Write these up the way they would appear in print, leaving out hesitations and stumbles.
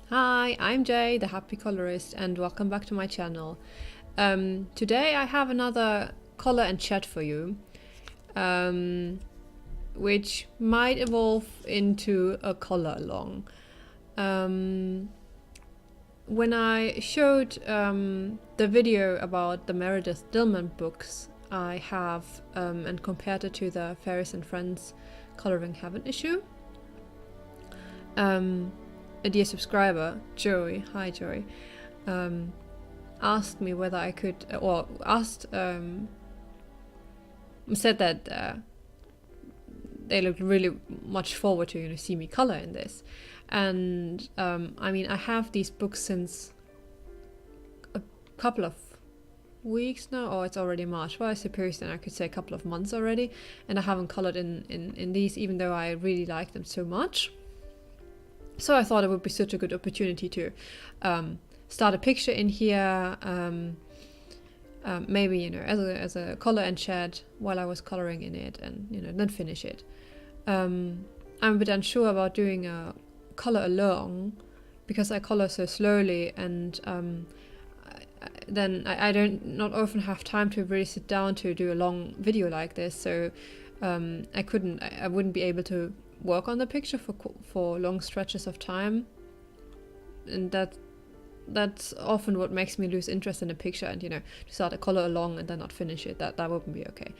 Hi, I'm Jay, the Happy Colorist, and welcome back to my channel. Today I have another color and chat for you, which might evolve into a color along. When I showed the video about the Meredith Dillman books I have and compared it to the Fairies and Friends Coloring Heaven issue, a dear subscriber, Joey, hi Joey, asked me whether I could, or asked, said that they looked really much forward to see me color in this. And I mean, I have these books since a couple of weeks now, or it's already March. Well, I suppose then I could say a couple of months already, and I haven't colored in these, even though I really like them so much. So I thought it would be such a good opportunity to start a picture in here, maybe as a color and chat while I was coloring in it, and then finish it. I'm a bit unsure about doing a color along because I color so slowly, and then I don't not often have time to really sit down to do a long video like this. So I wouldn't be able to work on the picture for long stretches of time, and that's often what makes me lose interest in a picture, and to start a color along and then not finish it. That wouldn't be okay.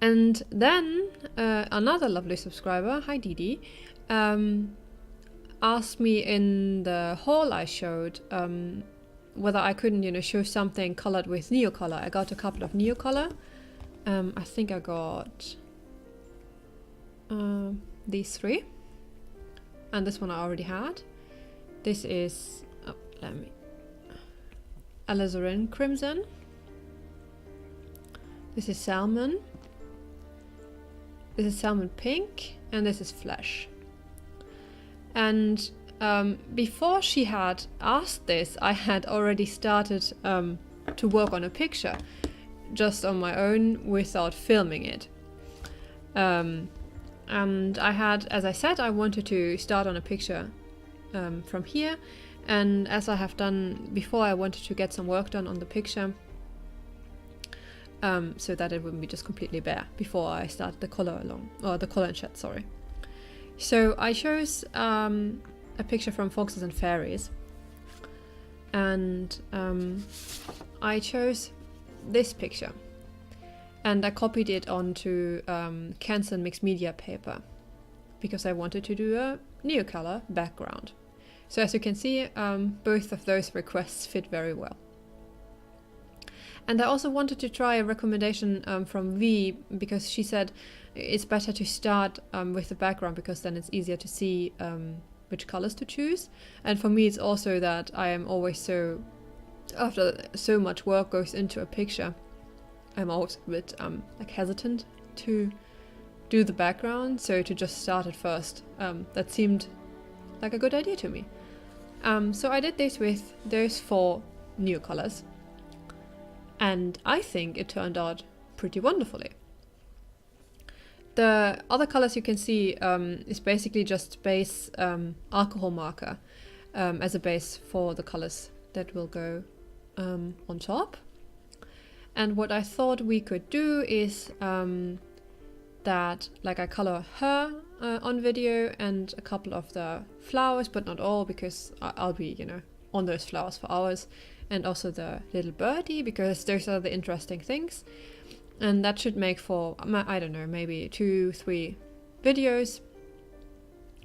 And then another lovely subscriber, hi Didi, asked me in the haul I showed whether I couldn't show something colored with Neocolor. I got a couple of Neocolor. I think I got these three, and this one I already had. This is Alizarin Crimson. This is Salmon. This is Salmon Pink, and this is Flesh. And before she had asked this, I had already started to work on a picture, just on my own without filming it. And I had, as I said, I wanted to start on a picture from here, and as I have done before, I wanted to get some work done on the picture so that it wouldn't be just completely bare before I started the color along, or the color and chat, sorry. So I chose a picture from Foxes and Fairies, and I chose this picture. And I copied it onto Canson mixed media paper because I wanted to do a Neocolor background. So as you can see, both of those requests fit very well. And I also wanted to try a recommendation from V, because she said it's better to start with the background because then it's easier to see which colors to choose. And for me, it's also that I am always after so much work goes into a picture, I'm always a bit hesitant to do the background, so to just start it first, that seemed like a good idea to me. So I did this with those 4 Neocolors, and I think it turned out pretty wonderfully. The other colors you can see is basically just base alcohol marker as a base for the colors that will go on top. And what I thought we could do is that, like, I color her on video and a couple of the flowers, but not all, because I'll be, on those flowers for hours, and also the little birdie, because those are the interesting things. And that should make for, I don't know, maybe 2-3 videos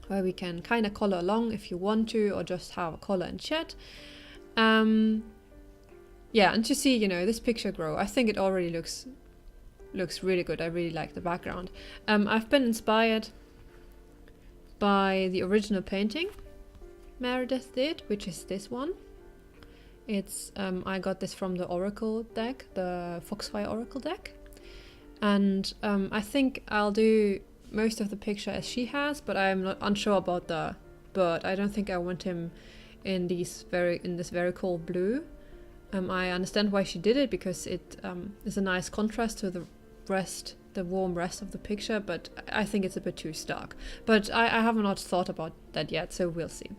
where we can kind of color along if you want to, or just have a color and chat. Yeah, and to see, this picture grow, I think it already looks really good. I really like the background. I've been inspired by the original painting Meredith did, which is this one. It's I got this from the Oracle deck, the Foxfire Oracle deck. And I think I'll do most of the picture as she has, but I'm not unsure about the bird. I don't think I want him in this very cool blue. I understand why she did it, because it is a nice contrast to the rest the warm rest of the picture, but I think it's a bit too stark. But I have not thought about that yet, so we'll see.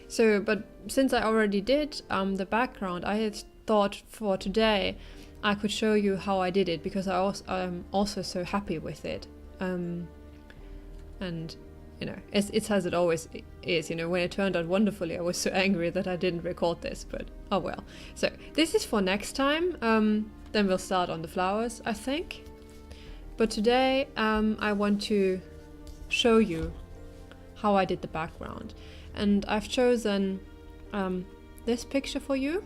So, but since I already did the background, I had thought for today I could show you how I did it, because I'm also so happy with it. And, you know, it's as it always is, you know, when it turned out wonderfully, I was so angry that I didn't record this, but oh well. So this is for next time, then we'll start on the flowers, I think. But today I want to show you how I did the background. And I've chosen this picture for you.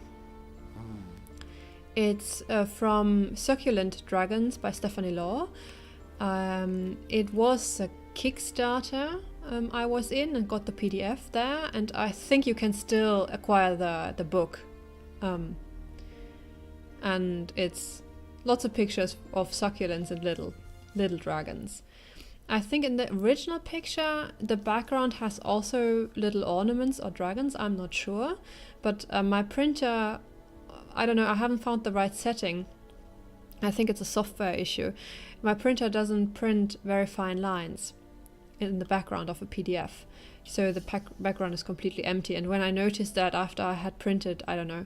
It's from Succulent Dragons by Stephanie Law. It was a Kickstarter I was in and got the PDF there, and I think you can still acquire the book. And it's lots of pictures of succulents and little dragons. I think in the original picture the background has also little ornaments or dragons, I'm not sure, but my printer, I don't know, I haven't found the right setting. I think it's a software issue. My printer doesn't print very fine lines in the background of a PDF, so the background is completely empty. And when I noticed that after I had printed, I don't know,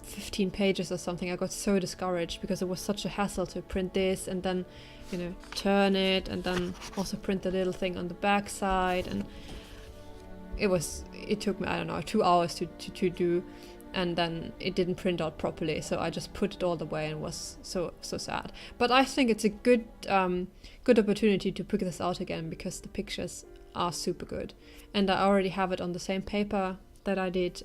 15 pages or something, I got so discouraged because it was such a hassle to print this and then, you know, turn it and then also print the little thing on the back side, and it took me, I don't know, 2 hours to do, and then it didn't print out properly, so I just put it all away and was so sad. But I think it's a good opportunity to pick this out again, because the pictures are super good, and I already have it on the same paper that I did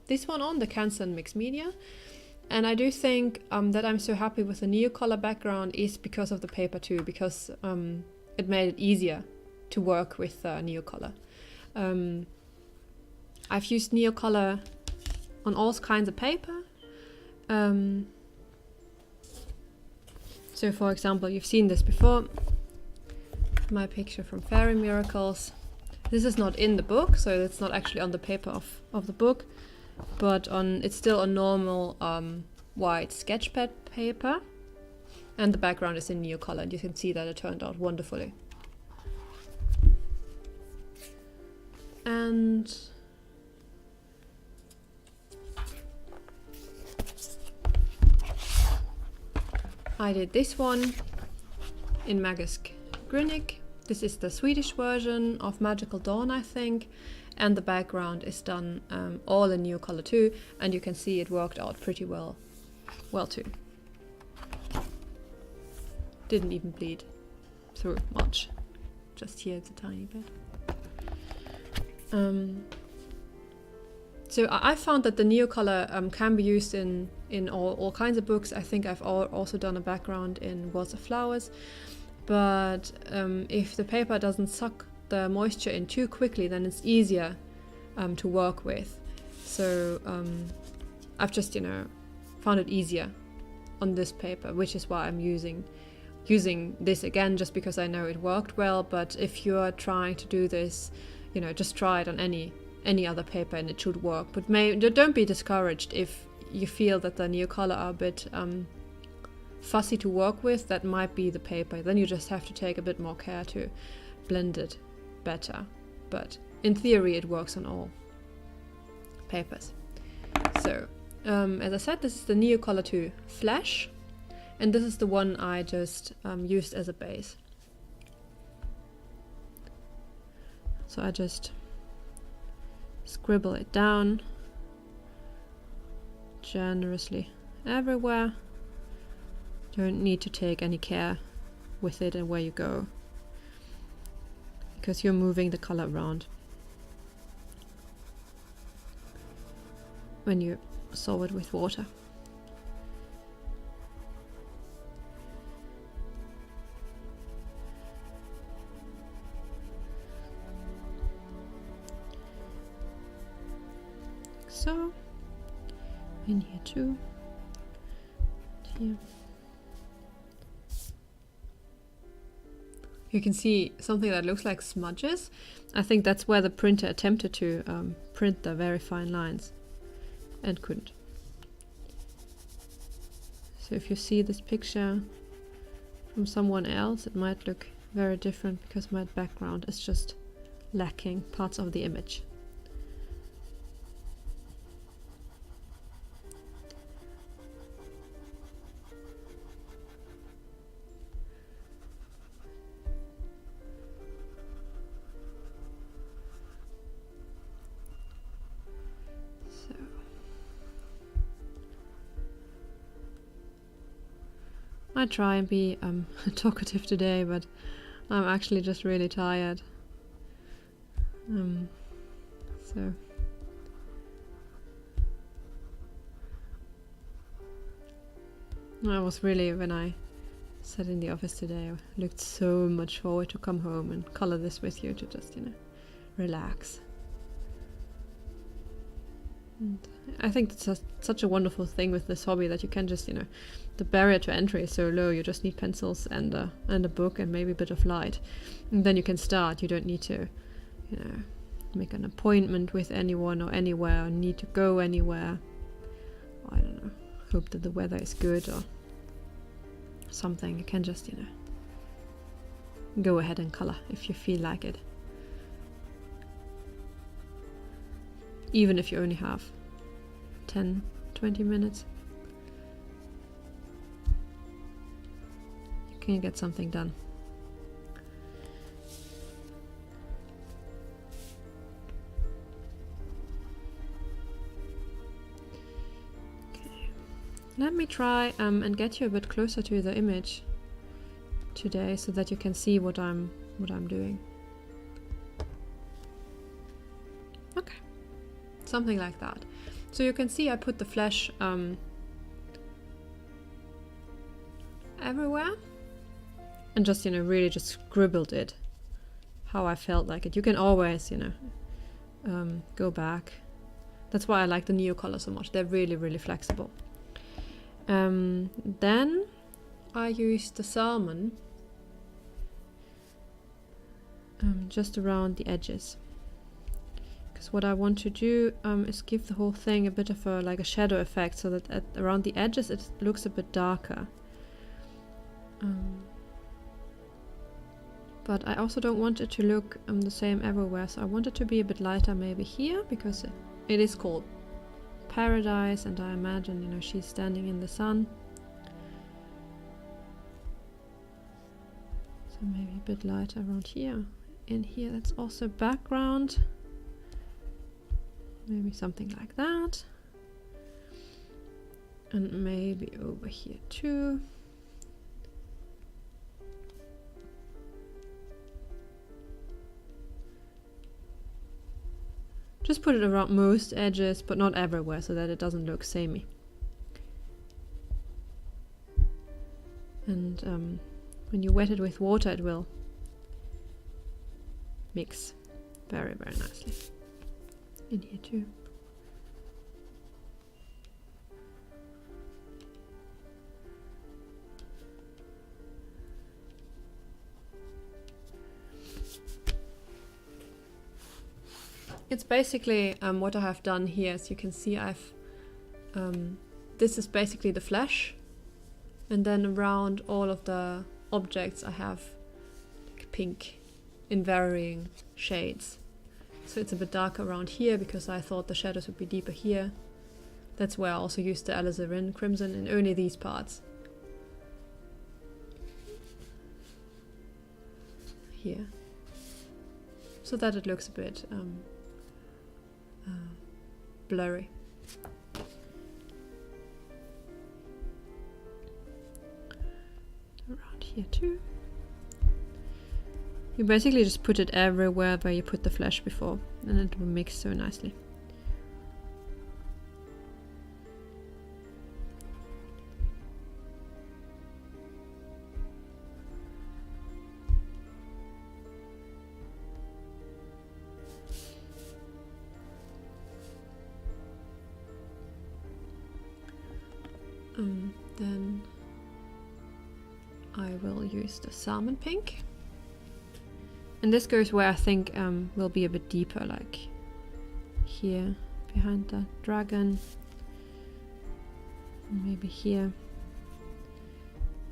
this one on, the Canson Mixed Media. And I do think that I'm so happy with the Neocolor background is because of the paper too, because it made it easier to work with Neocolor. I've used Neocolor on all kinds of paper. So for example, you've seen this before, my picture from Fairy Miracles. This is not in the book, so it's not actually on the paper of the book, but it's still a normal white sketchpad paper, and the background is in Neocolor, and you can see that it turned out wonderfully. And I did this one in Magus Grinnig. This is the Swedish version of Magical Dawn, I think, and the background is done all in Neocolor II, and you can see it worked out pretty well too. Didn't even bleed through much, just here it's a tiny bit. So I found that the Neocolor can be used in all kinds of books. I think I've also done a background in Worlds of Flowers, but if the paper doesn't suck the moisture in too quickly, then it's easier to work with. So I've just, you know, found it easier on this paper, which is why I'm using this again, just because I know it worked well. But if you're trying to do this, you know, just try it on any other paper and it should work. But don't be discouraged if you feel that the Neocolor are a bit fussy to work with. That might be the paper. Then you just have to take a bit more care to blend it better. But in theory it works on all papers. So as I said, this is the Neocolor II Flash, and this is the one I just used as a base. So I just scribble it down generously everywhere. Don't need to take any care with it and where you go, because you're moving the color around when you solve it with water. So, in here too, here. You can see something that looks like smudges. I think that's where the printer attempted to print the very fine lines and couldn't. So if you see this picture from someone else, it might look very different because my background is just lacking parts of the image. I try and be talkative today, but I'm actually just really tired. So I was really, when I sat in the office today, I looked so much forward to come home and color this with you, to just, you know, relax. And I think that's such a wonderful thing with this hobby, that you can just, you know, the barrier to entry is so low. You just need pencils and a book and maybe a bit of light, and then you can start. You don't need to, you know, make an appointment with anyone or anywhere, or need to go anywhere. I don't know, hope that the weather is good or something. You can just, you know, go ahead and color if you feel like it, even if you only have 10-20 minutes. You can get something done. Let me try and get you a bit closer to the image today, so that you can see what I'm doing. Okay, something like that. So you can see I put the flesh everywhere, and just, you know, really just scribbled it how I felt like it. You can always, you know, go back. That's why I like the Neocolor so much. They're really, really flexible. Then I used the salmon just around the edges, because what I want to do is give the whole thing a bit of a like a shadow effect, so that around the edges it looks a bit darker. But I also don't want it to look the same everywhere, so I want it to be a bit lighter maybe here, because it is called Paradise, and I imagine, you know, she's standing in the sun. So maybe a bit lighter around here. In here, that's also background. Maybe something like that. And maybe over here too. Just put it around most edges, but not everywhere, so that it doesn't look samey. And when you wet it with water, it will mix very, very nicely. In here too. It's basically what I have done here. As you can see, I've this is basically the flesh, and then around all of the objects I have like pink in varying shades. So it's a bit darker around here because I thought the shadows would be deeper here. That's where I also used the Alizarin crimson in only these parts. Here. So that it looks a bit blurry. Around here too. You basically just put it everywhere where you put the flesh before, and it will mix so nicely. Then I will use the Salmon Pink. And this goes where I think will be a bit deeper, like here behind the dragon. Maybe here.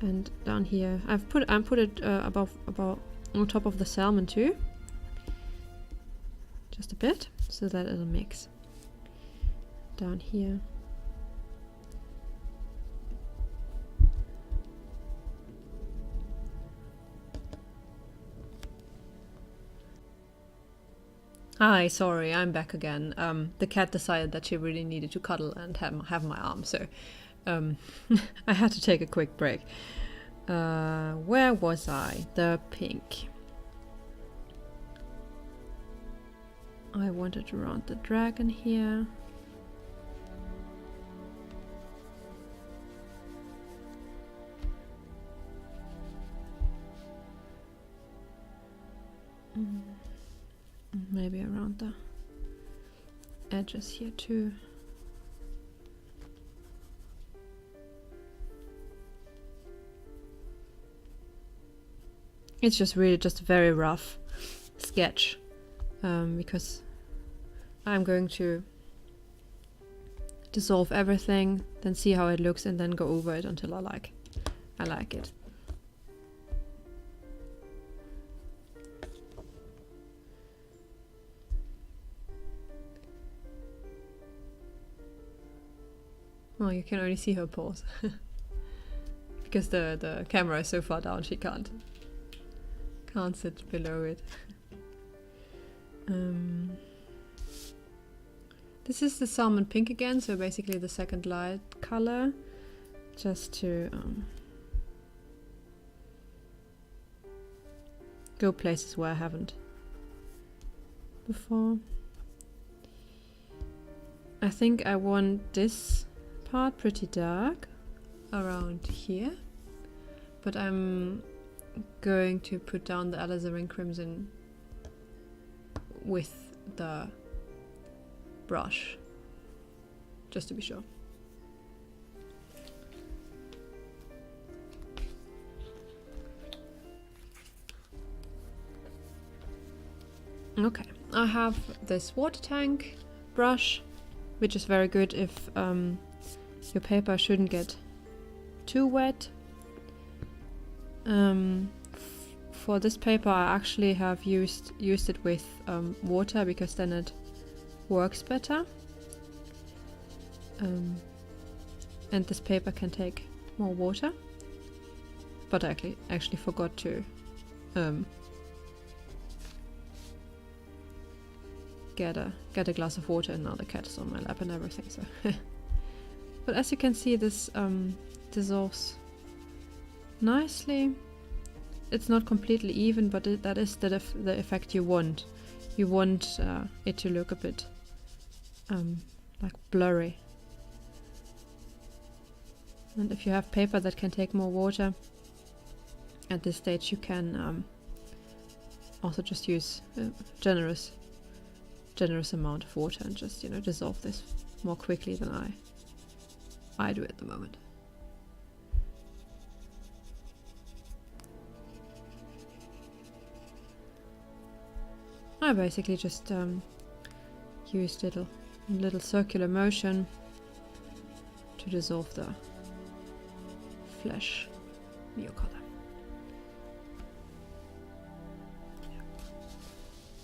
And down here, I put it about on top of the salmon too. Just a bit, so that it'll mix. Down here. Hi, sorry, I'm back again. The cat decided that she really needed to cuddle and have my arm, so I had to take a quick break. Where was I? The pink. I wanted to round the dragon here. Maybe around the edges here too. It's just really just a very rough sketch, because I'm going to dissolve everything, then see how it looks, and then go over it until I like it. Well, you can only see her paws because the camera is so far down she can't sit below it. This is the Salmon Pink again, so basically the second light color, just to go places where I haven't before. I think I want this part pretty dark around here, but I'm going to put down the Alizarin crimson with the brush, just to be sure. Okay, I have this water tank brush, which is very good if your paper shouldn't get too wet. For this paper I actually have used it with water, because then it works better. And this paper can take more water. But I actually forgot to get a glass of water, and now the cat is on my lap and everything, so but as you can see, this dissolves nicely. It's not completely even, but that is the effect you want. You want it to look a bit like blurry. And if you have paper that can take more water, at this stage you can also just use a generous amount of water and just, dissolve this more quickly than I do at the moment. I basically just used little circular motion to dissolve the flesh Neocolor.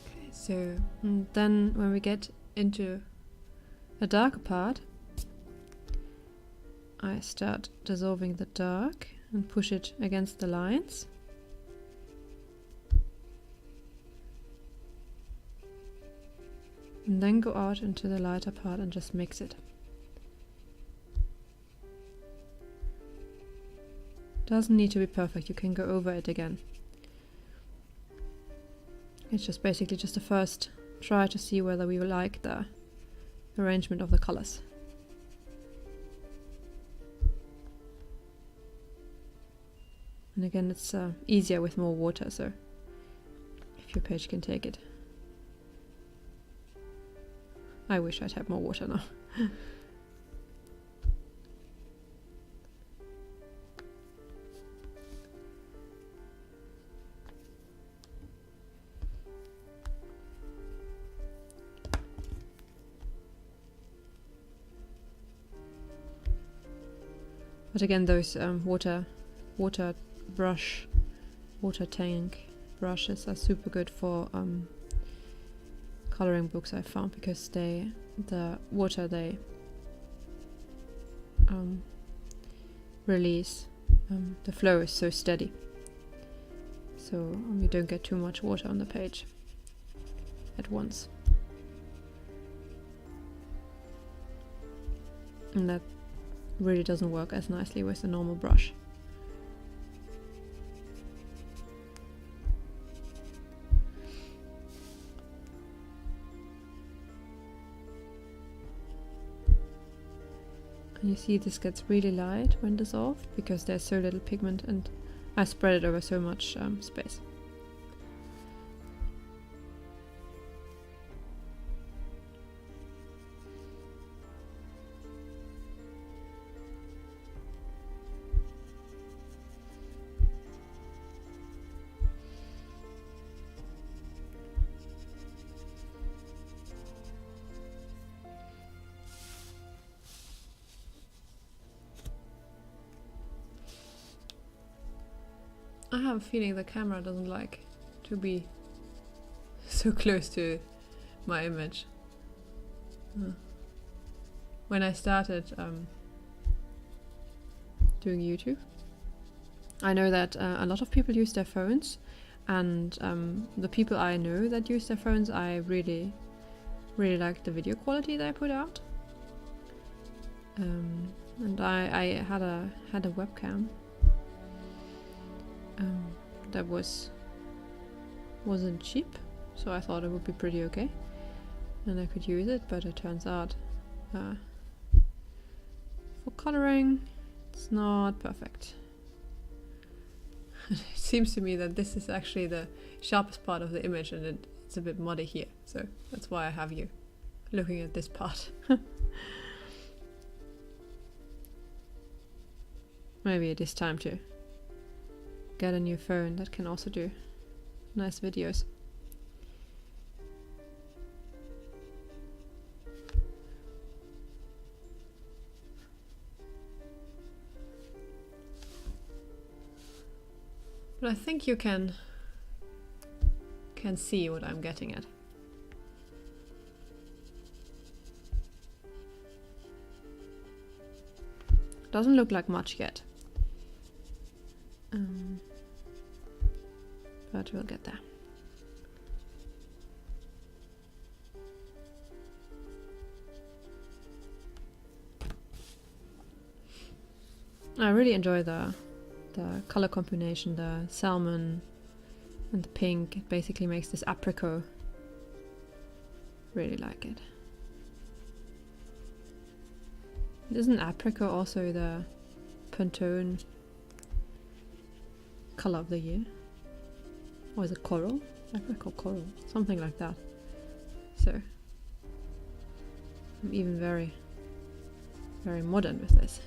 Okay, so then when we get into a darker part, I start dissolving the dark and push it against the lines. And then go out into the lighter part and just mix it. Doesn't need to be perfect, you can go over it again. It's just basically just a first try to see whether we like the arrangement of the colors. And again, it's easier with more water, so if your page can take it. I wish I'd had more water now. But again, those water water tank brushes are super good for coloring books, I found, because the water they release, the flow is so steady, so you don't get too much water on the page at once. And that really doesn't work as nicely with the normal brush. And you see this gets really light when dissolved because there's so little pigment and I spread it over so much space. I have a feeling the camera doesn't like to be so close to my image. When I started doing YouTube, I know that a lot of people use their phones, and the people I know that use their phones, I really like the video quality they put out. And I had a webcam that wasn't cheap, so I thought it would be pretty okay and I could use it, but it turns out for coloring it's not perfect. It seems to me that this is actually the sharpest part of the image and it's a bit muddy here, so that's why I have you looking at this part. Maybe it is time to get a new phone that can also do nice videos. But I think you can see what I'm getting at. Doesn't look like much yet. But we'll get there. I really enjoy the color combination, the salmon and the pink. It basically makes this apricot. Really like it. Isn't apricot also the Pantone color of the year? Or is it coral? Apricot coral, something like that. So I'm even very modern with this.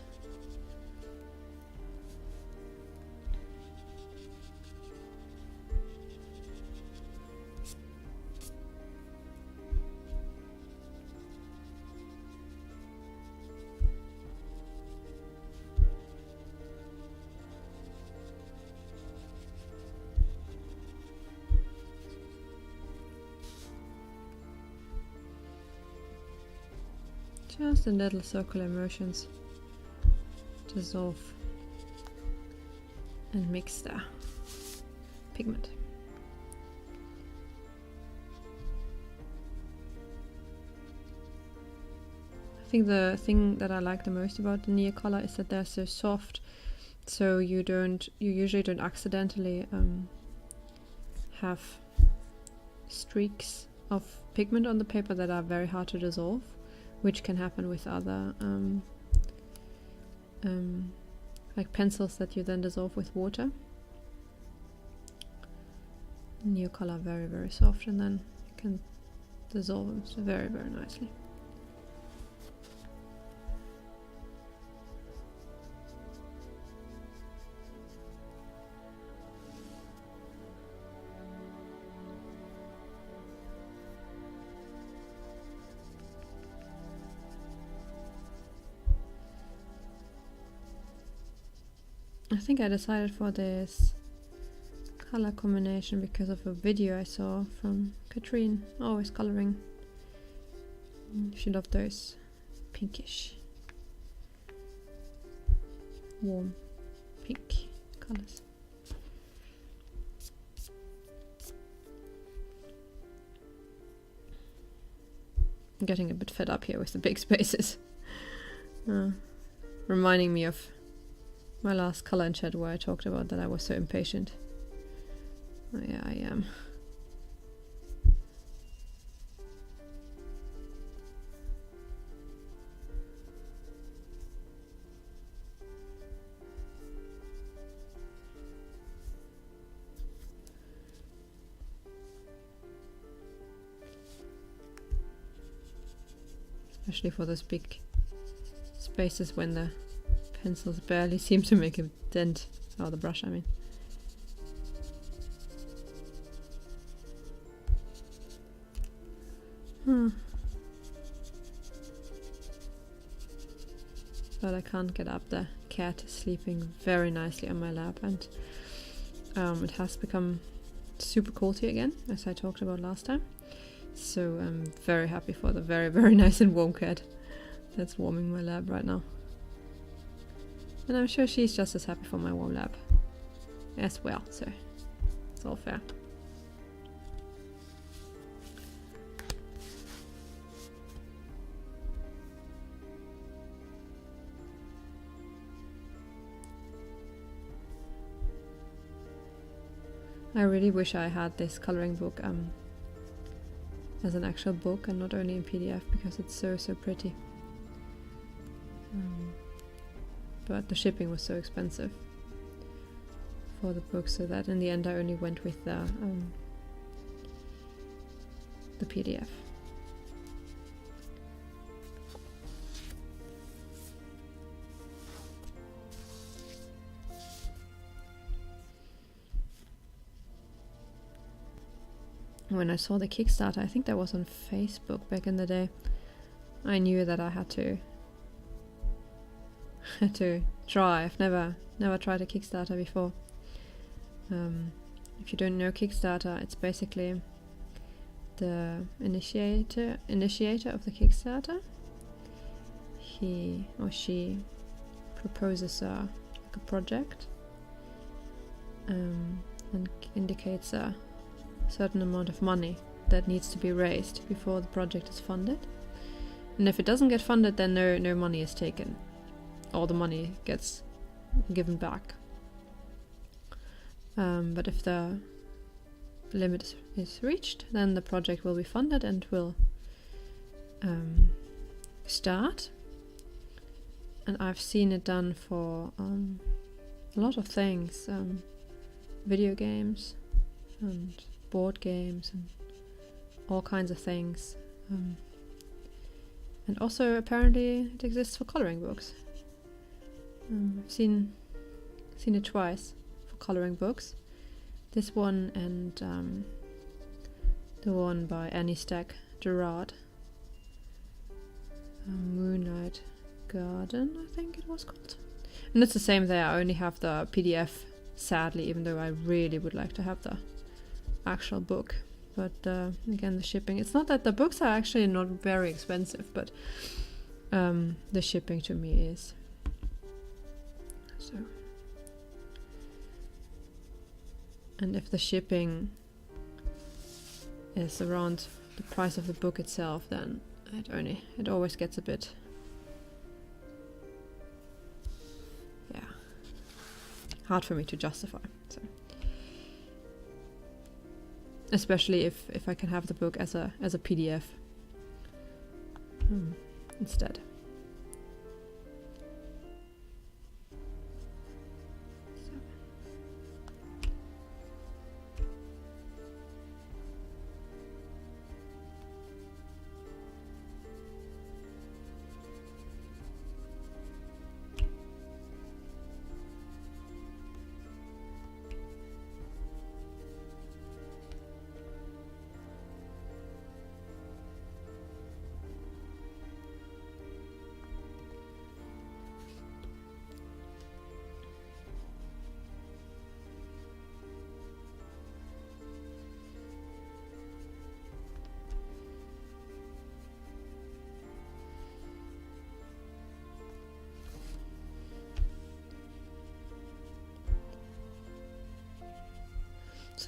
Just in little circular motions, dissolve and mix the pigment. I think the thing that I like the most about the Neocolor is that they're so soft, so you usually don't accidentally have streaks of pigment on the paper that are very hard to dissolve, which can happen with other like pencils that you then dissolve with water. Neocolor very soft, and then you can dissolve them so very nicely. I think I decided for this color combination because of a video I saw from Katrine, always coloring. She loved those pinkish, warm pink colors. I'm getting a bit fed up here with the big spaces. Reminding me of my last color and chat where I talked about that I was so impatient. Oh yeah, I am. Especially for those big spaces when the pencils barely seem to make a dent. Oh, the brush, I mean. But I can't get up. The cat is sleeping very nicely on my lap, and it has become super cold here again, as I talked about last time. So I'm very happy for the very, very nice and warm cat that's warming my lap right now. And I'm sure she's just as happy for my warm lap as well, so it's all fair. I really wish I had this coloring book as an actual book and not only in PDF, because it's so pretty. But the shipping was so expensive for the book, so that in the end I only went with the PDF. When I saw the Kickstarter, I think that was on Facebook back in the day, I knew that I had to try. I've never tried a Kickstarter before. If you don't know Kickstarter, it's basically the initiator of the Kickstarter. He or she proposes a project and indicates a certain amount of money that needs to be raised before the project is funded. And if it doesn't get funded, then no money is taken. All the money gets given back. But if the limit is reached, then the project will be funded and will start. And I've seen it done for a lot of things, video games and board games and all kinds of things. And also apparently it exists for coloring books. I've seen it twice for coloring books. This one and the one by Annie Stack Gerard. Moonlight Garden, I think it was called. And it's the same there, I only have the PDF, sadly, even though I really would like to have the actual book. But again, the shipping, it's not that the books are actually not very expensive, but the shipping to me is. So, and if the shipping is around the price of the book itself, then it always gets a bit, yeah, hard for me to justify. So, especially if I can have the book as a PDF instead.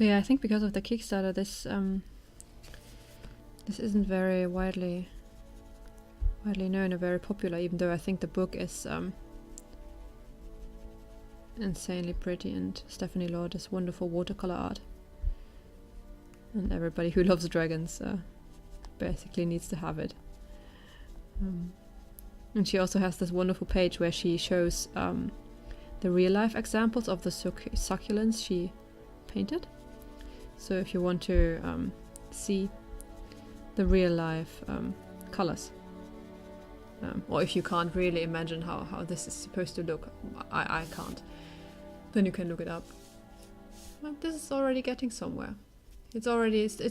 So yeah, I think because of the Kickstarter, this isn't very widely known or very popular, even though I think the book is insanely pretty, and Stephanie Lord is wonderful watercolor art. And everybody who loves dragons basically needs to have it. And she also has this wonderful page where she shows the real life examples of the succulents she painted. So if you want to see the real life colors, or if you can't really imagine how this is supposed to look, I can't, then you can look it up. But this is already getting somewhere. It's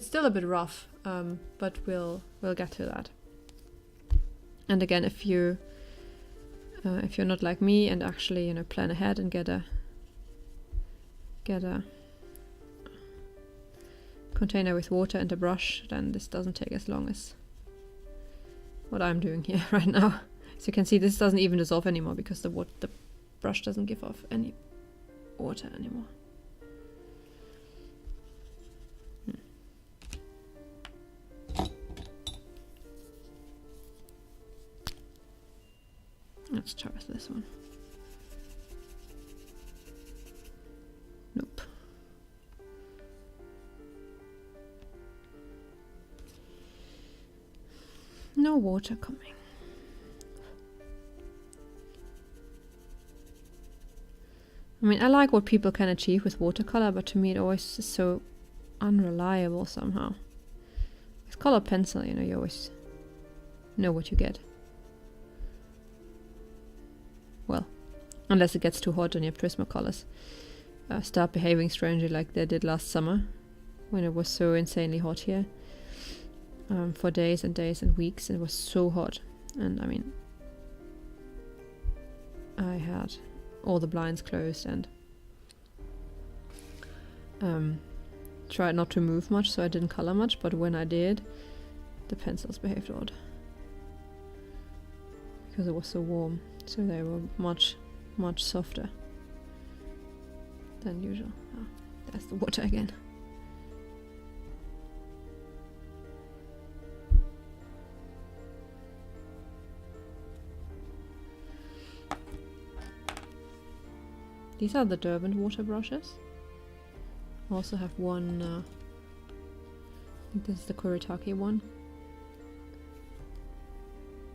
still a bit rough, but we'll get to that. And again, if you're not like me and actually plan ahead and get a container with water and a brush, then this doesn't take as long as what I'm doing here right now. As you can see, this doesn't even dissolve anymore because the brush doesn't give off any water anymore. Let's try with this one. Nope. No water coming. I mean, I like what people can achieve with watercolor, but to me it always is so unreliable somehow. With colored pencil, you always know what you get. Well, unless it gets too hot and your Prismacolors start behaving strangely like they did last summer, when it was so insanely hot here. For days and days and weeks, and it was so hot. And I mean, I had all the blinds closed and tried not to move much, so I didn't color much, but when I did, the pencils behaved odd. Because it was so warm, so they were much softer than usual. Oh, there's the water again. These are the Derwent water brushes. I also have one, I think this is the Kuretake one.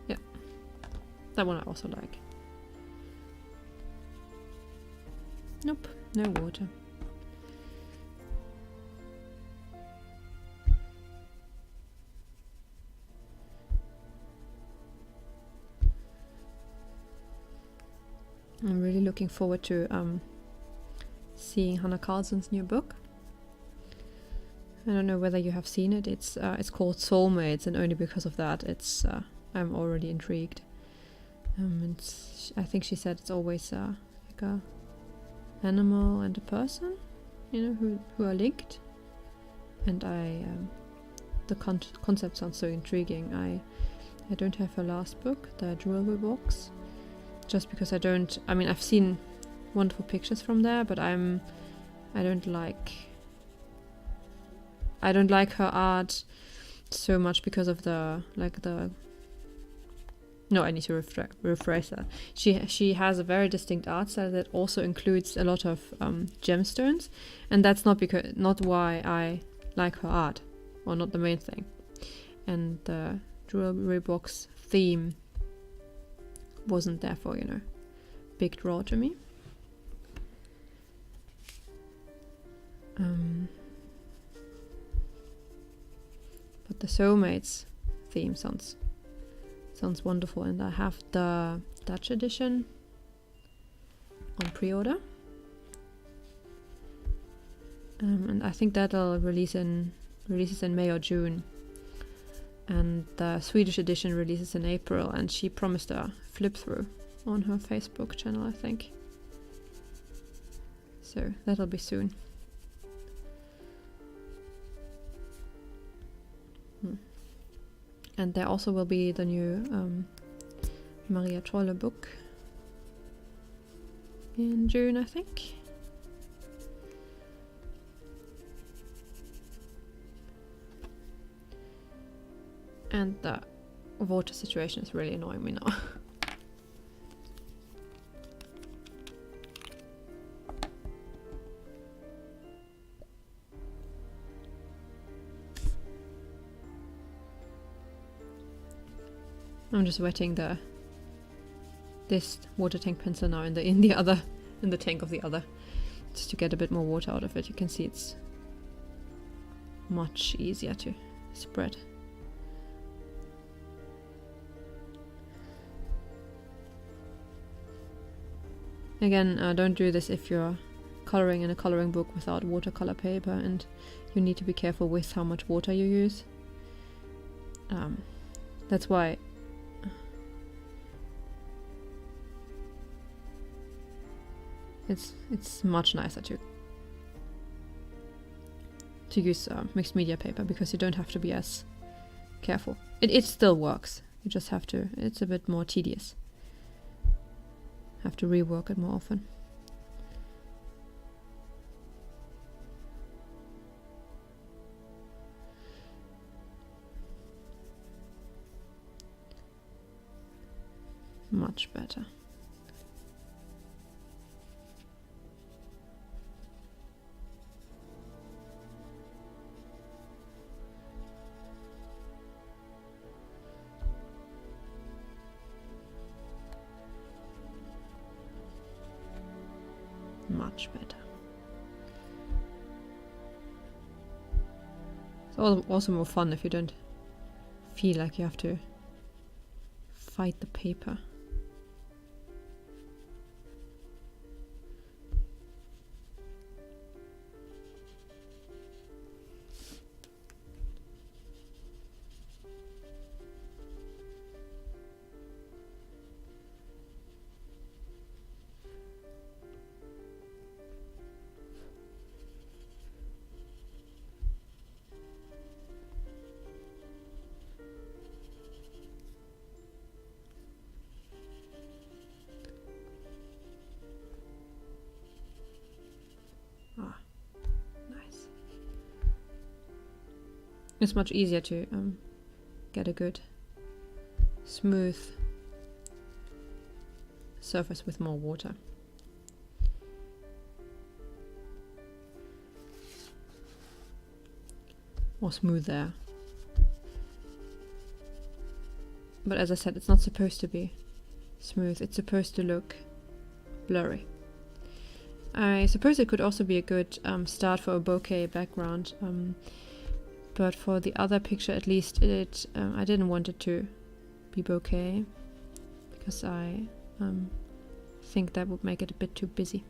Yeah, that one I also like. Nope, no water. I'm really looking forward to seeing Hannah Carlson's new book. I don't know whether you have seen it. It's called Soulmates, and only because of that, I'm already intrigued. And I think she said it's always like a animal and a person, who are linked. And the concept sounds so intriguing. I don't have her last book, the Jewelry Box. Just because I've seen wonderful pictures from there, but I don't like her art so much because of no, I need to rephrase that. She has a very distinct art style that also includes a lot of gemstones, and that's not why I like her art, or not the main thing. And the Jewelry Box theme wasn't therefore, big draw to me. But the Soulmates theme sounds wonderful, and I have the Dutch edition on pre-order. And I think that'll releases in May or June. And the Swedish edition releases in April, and she promised a flip through on her Facebook channel, I think. So that'll be soon. And there also will be the new Maria Trolle book in June, I think. And the water situation is really annoying me now. I'm just wetting this water tank pencil now in the tank of the other, just to get a bit more water out of it. You can see it's much easier to spread. Again, don't do this if you're coloring in a coloring book without watercolor paper, and you need to be careful with how much water you use. That's why it's much nicer to use mixed media paper, because you don't have to be as careful. It still works. You just have to. It's a bit more tedious. Have to rework it more often. Much better. Much better. It's also more fun if you don't feel like you have to fight the paper. It's much easier to get a good smooth surface with more water. Or smoother. But as I said, it's not supposed to be smooth. It's supposed to look blurry. I suppose it could also be a good start for a bokeh background. But for the other picture, at least, I didn't want it to be bokeh, because I think that would make it a bit too busy.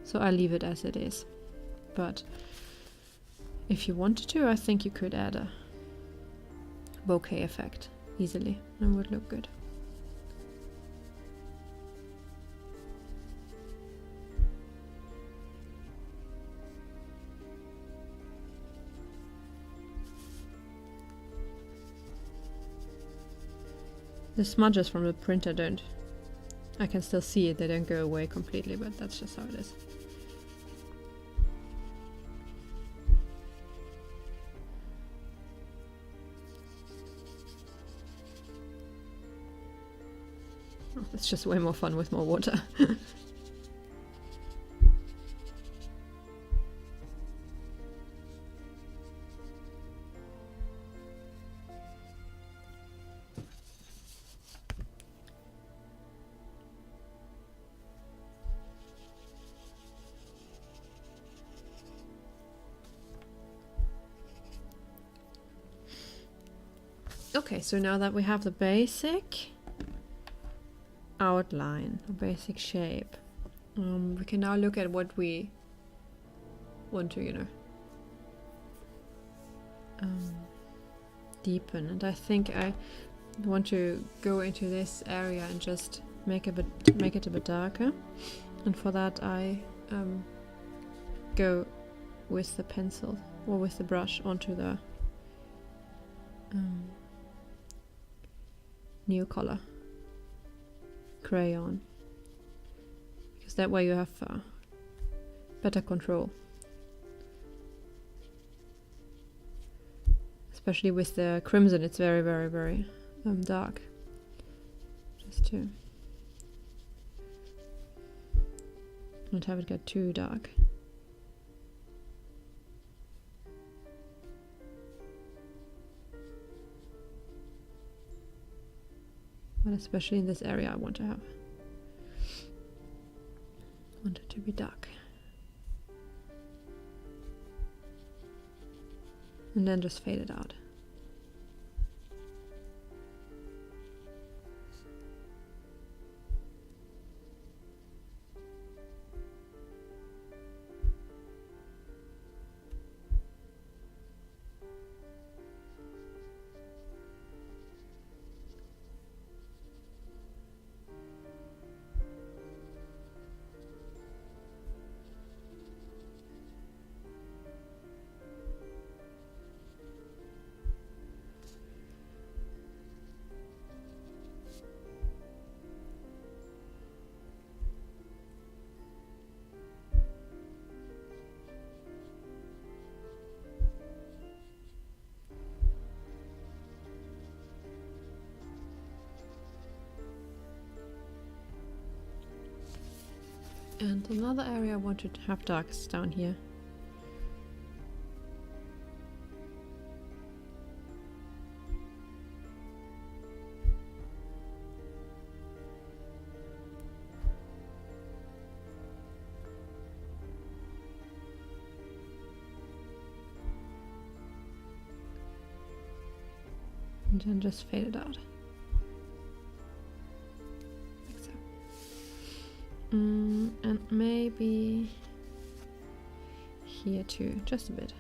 So I leave it as it is. But if you wanted to, I think you could add a bokeh effect easily. It would look good. The smudges from the printer I can still see it, they don't go away completely, but that's just how it is. Oh, it's just way more fun with more water. Okay, so now that we have the basic outline, the basic shape, we can now look at what we want to, deepen. And I think I want to go into this area and just make it a bit darker. And for that, I go with the pencil or with the brush onto the Neocolor crayon, because that way you have better control. especially with the crimson, it's very, very, very dark. Just to not have it get too dark. But especially in this area I want it to be dark. And then just fade it out. And another area I want to have dark is down here. And then just fade it out. Like so. And maybe here too, just a bit.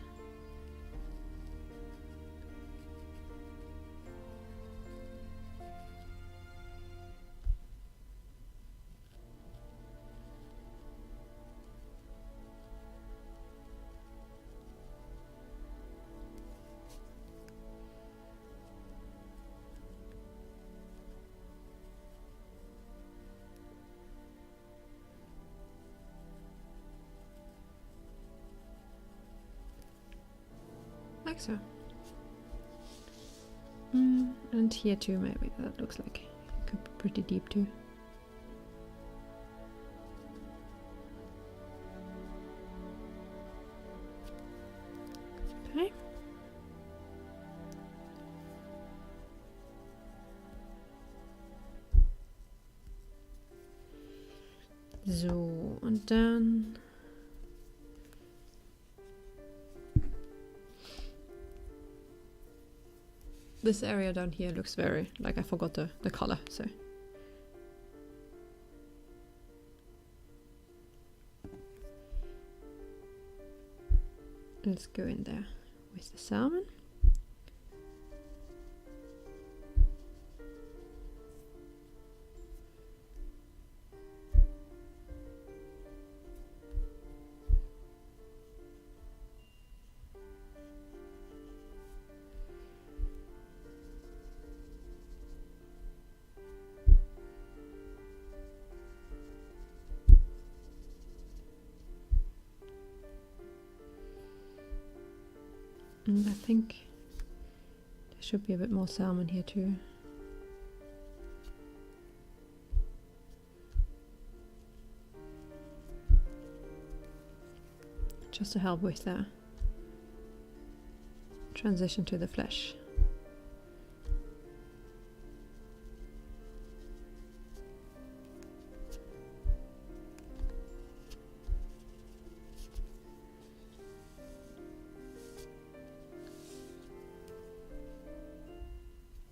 Like so. And here too, maybe. That looks like it could be pretty deep too. Okay. So, und dann this area down here looks very, like I forgot the color, so. Let's go in there with the salmon. And I think there should be a bit more salmon here too. Just to help with the transition to the flesh.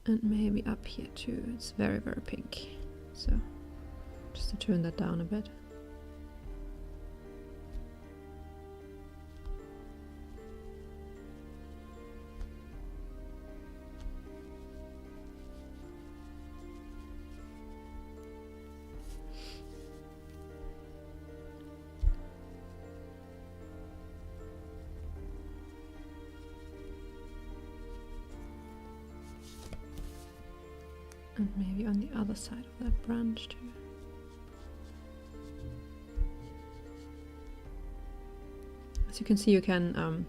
And maybe up here too, it's very, very pink. So just to turn that down a bit. And maybe on the other side of that branch too. As you can see, you can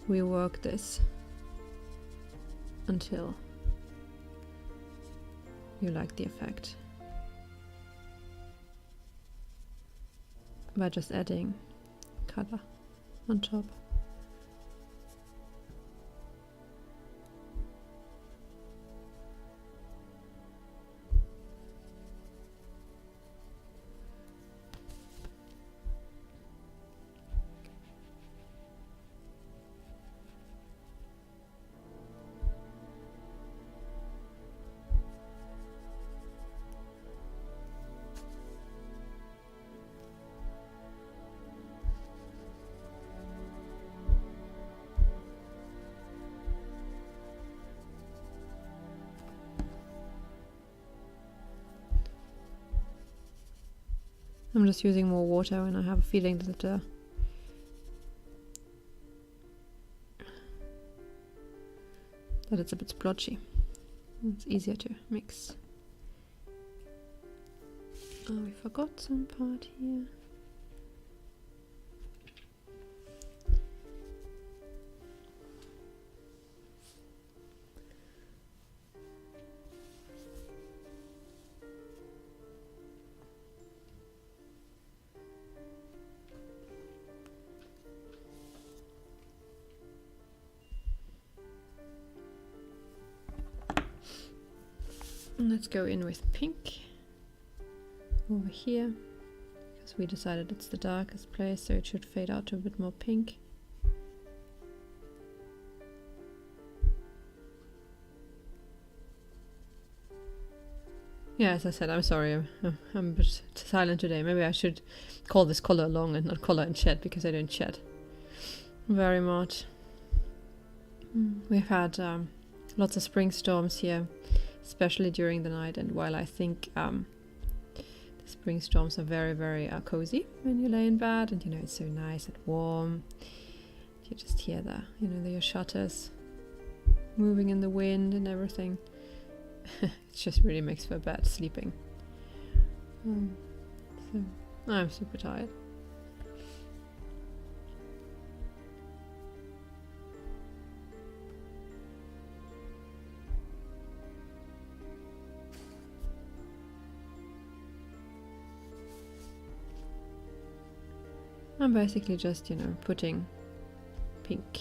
rework this until you like the effect by just adding color on top. I'm just using more water when I have a feeling that it's a bit splotchy. It's easier to mix. Oh, we forgot some part here. Let's go in with pink over here, because we decided it's the darkest place, so it should fade out to a bit more pink. Yeah, as I said, I'm sorry, I'm a bit silent today. Maybe I should call this color along and not color and chat, because I don't chat very much. We've had lots of spring storms here, especially during the night, and while I think the spring storms are very, very cozy when you lay in bed, and it's so nice and warm. You just hear your shutters moving in the wind and everything. It just really makes for bad sleeping. So I'm super tired. I'm basically just, putting pink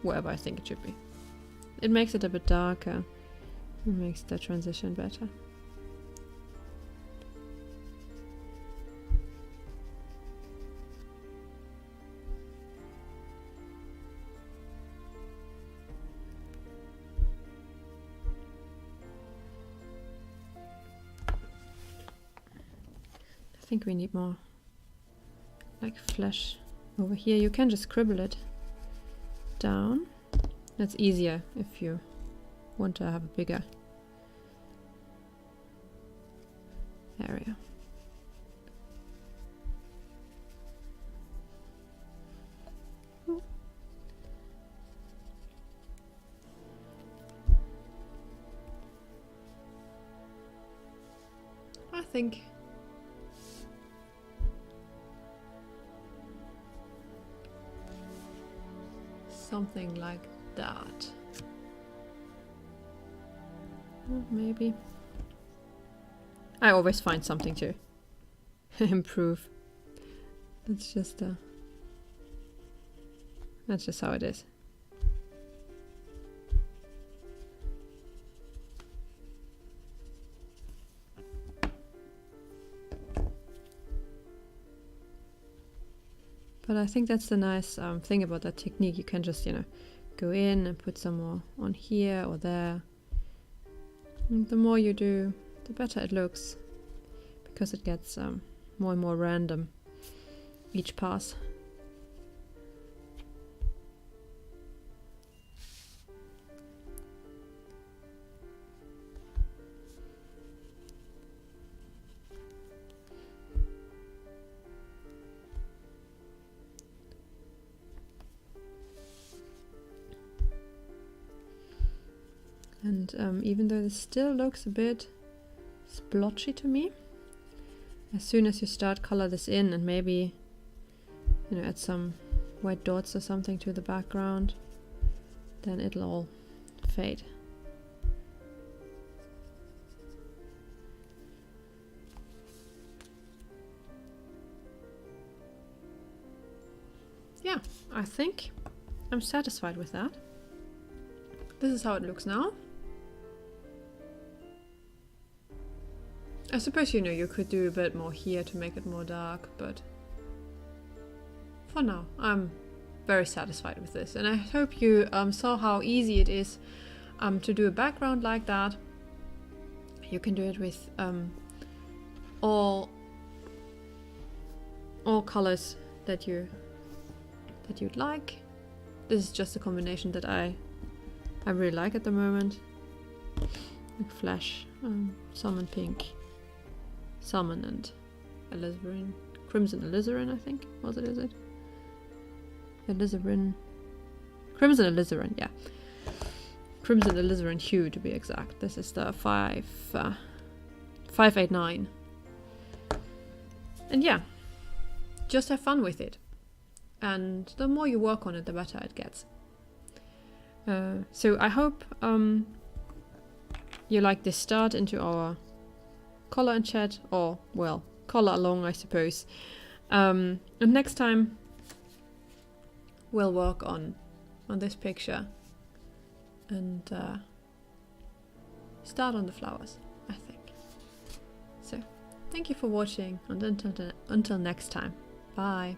wherever I think it should be. It makes it a bit darker. It makes the transition better. I think we need more like flesh over here. You can just scribble it down. That's easier if you want to have a bigger area. I think something like that. Maybe. I always find something to improve. That's just how it is. But I think that's the nice thing about that technique. You can just, go in and put some more on here or there. And the more you do, the better it looks, because it gets more and more random each pass. And even though this still looks a bit splotchy to me, as soon as you start color this in and maybe add some white dots or something to the background, then it'll all fade. Yeah, I think I'm satisfied with that. This is how it looks now. I suppose, you know, you could do a bit more here to make it more dark, but for now, I'm very satisfied with this. And I hope you saw how easy it is to do a background like that. You can do it with all colors that you'd like. This is just a combination that I really like at the moment. Like Flash, Salmon Pink, Salmon and Alizarin, Crimson Alizarin, I think. Was it? Is it? Alizarin, Crimson Alizarin, yeah. Crimson Alizarin hue to be exact. This is the 589. And yeah, just have fun with it. And the more you work on it, the better it gets. So I hope you like this start into our color and chat, or well, color along, I suppose. And next time we'll work on this picture and start on the flowers, I think. So thank you for watching, and until next time, bye.